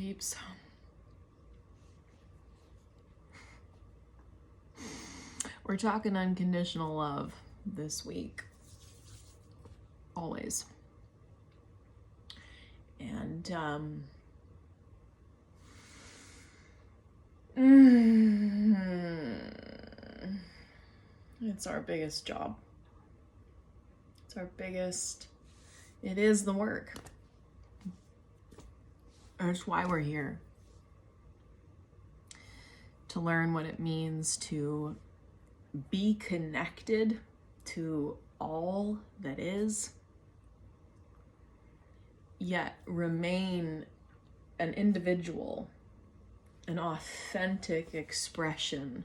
peeps. We're talking unconditional love this week. Always. And it's our biggest job. It is the work. That's why we're here. To learn what it means to be connected to all that is, yet remain an individual, an authentic expression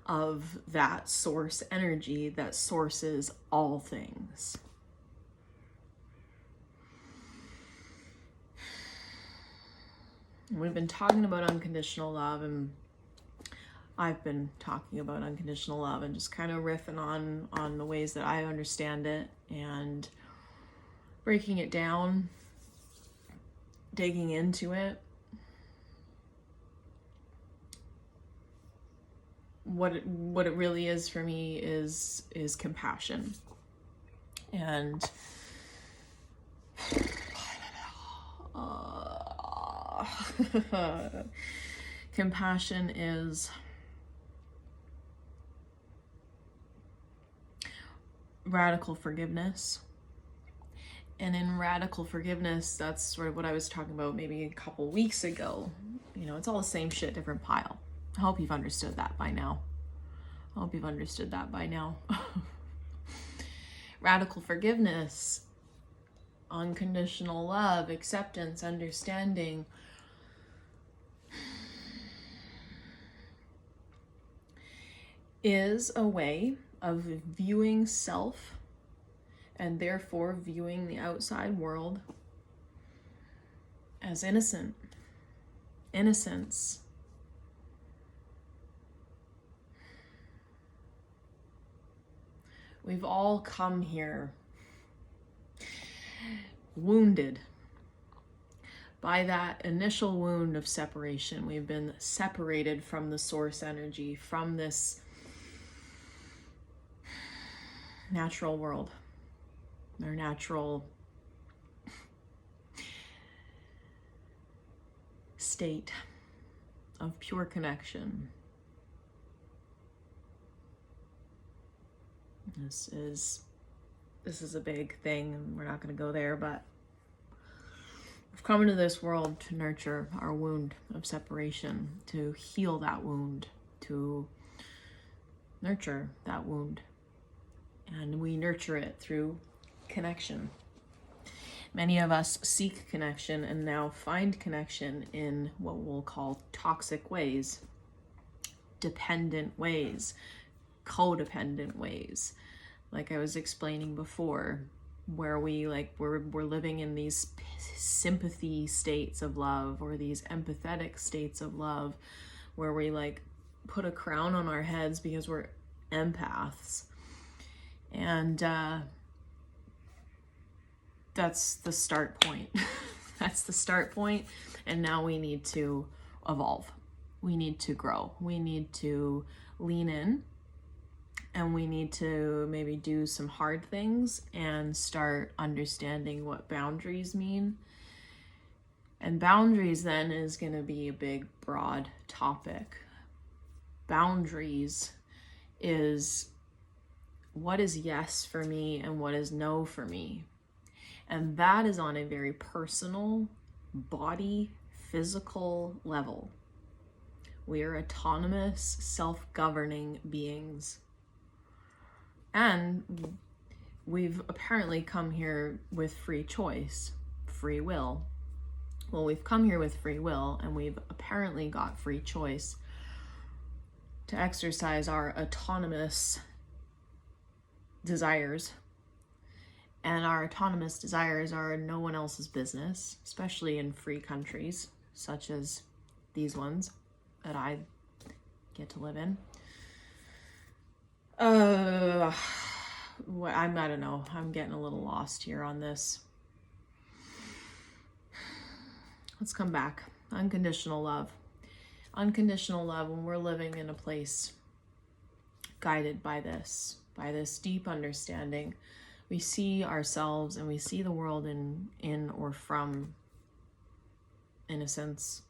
of that source energy that sources all things. We've been talking about unconditional love, and I've been talking about unconditional love and just kind of riffing on the ways that I understand it and breaking it down, digging into it. What it really is for me is compassion. And compassion is radical forgiveness. And in radical forgiveness, that's sort of what I was talking about maybe a couple weeks ago. You know, it's all the same shit, different pile. I hope you've understood that by now. Radical forgiveness, unconditional love, acceptance, understanding. Is a way of viewing self and therefore viewing the outside world as innocent. Innocence. We've all come here wounded by that initial wound of separation. We've been separated from the source energy, from this natural world, our natural state of pure connection. This is a big thing, and we're not going to go there, but we've come into this world to nurture our wound of separation, to heal that wound, to nurture that wound. And we nurture it through connection. Many of us seek connection and now find connection in what we'll call toxic ways, dependent ways, codependent ways. Like I was explaining before, where we're living in these sympathy states of love, or these empathetic states of love, where we put a crown on our heads because we're empaths. And that's the start point. That's the start point. And now we need to evolve. We need to grow. We need to lean in. And we need to maybe do some hard things and start understanding what boundaries mean. And boundaries then is going to be a big, broad topic. Boundaries is what is yes for me and what is no for me. And that is on a very personal, body, physical level. We are autonomous, self-governing beings. And we've apparently come here with free choice, free will. Well, we've come here with free will, and we've apparently got free choice to exercise our autonomous desires. And our autonomous desires are no one else's business, especially in free countries, such as these ones that I get to live in. I don't know. I'm getting a little lost here on this. Let's come back. unconditional love. Unconditional love when we're living in a place guided by this deep understanding. We see ourselves and we see the world in or from innocence.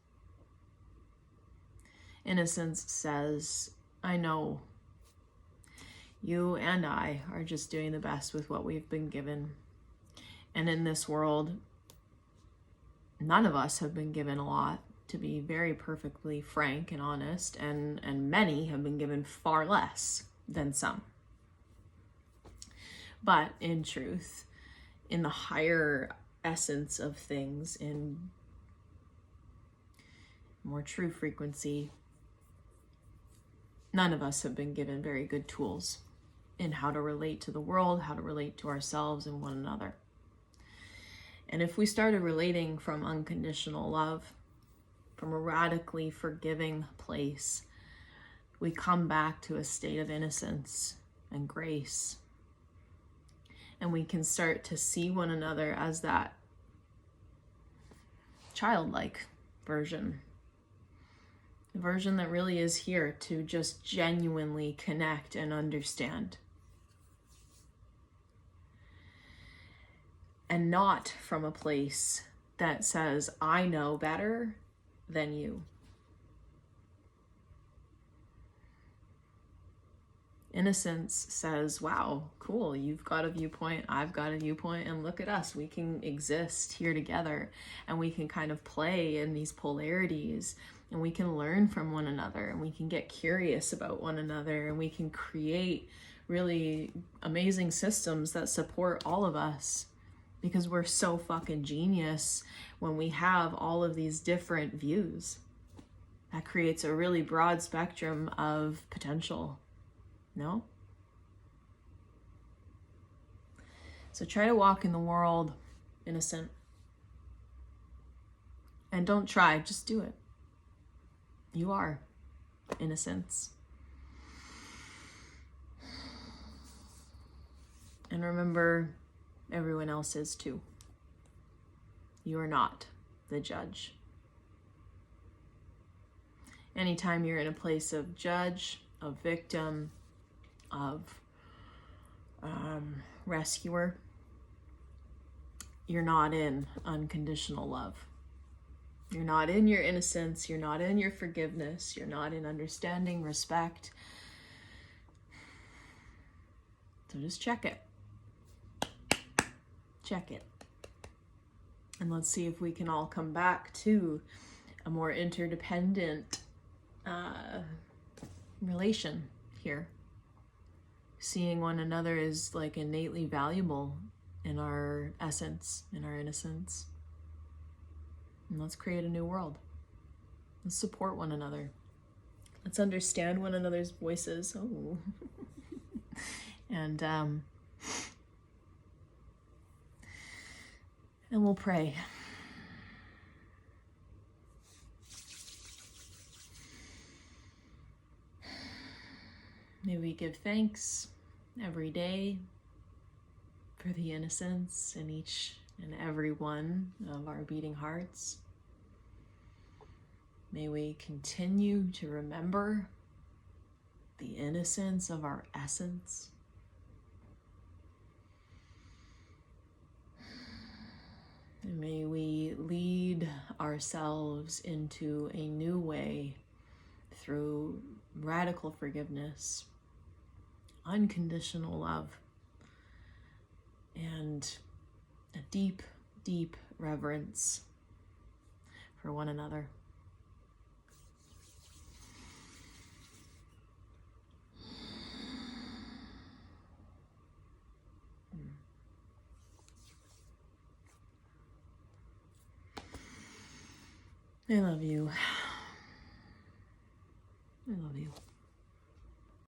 Innocence says, I know you and I are just doing the best with what we've been given. And in this world, none of us have been given a lot, to be very perfectly frank and honest, and many have been given far less than some. But in truth, in the higher essence of things, in more true frequency, none of us have been given very good tools in how to relate to the world, how to relate to ourselves and one another. And if we started relating from unconditional love, from a radically forgiving place, we come back to a state of innocence and grace. And we can start to see one another as that childlike version. The version that really is here to just genuinely connect and understand. And not from a place that says, I know better than you. Innocence says, wow, cool, you've got a viewpoint, I've got a viewpoint, and look at us, we can exist here together, and we can kind of play in these polarities, and we can learn from one another, and we can get curious about one another, and we can create really amazing systems that support all of us, because we're so fucking genius when we have all of these different views. That creates a really broad spectrum of potential. No? So try to walk in the world innocent. And don't try, just do it. You are innocence. And remember, everyone else is too. You are not the judge. Anytime you're in a place of judge, of victim, of rescuer, you're not in unconditional love. You're not in your innocence. You're not in your forgiveness. You're not in understanding, respect. So just check it. Check it. And let's see if we can all come back to a more interdependent relation here. Seeing one another is like innately valuable in our essence, in our innocence. And let's create a new world. Let's support one another. Let's understand one another's voices. Oh. And we'll pray. May we give thanks every day for the innocence in each and every one of our beating hearts. May we continue to remember the innocence of our essence. And may we lead ourselves into a new way through radical forgiveness, unconditional love, and a deep, deep reverence for one another. I love you. I love you.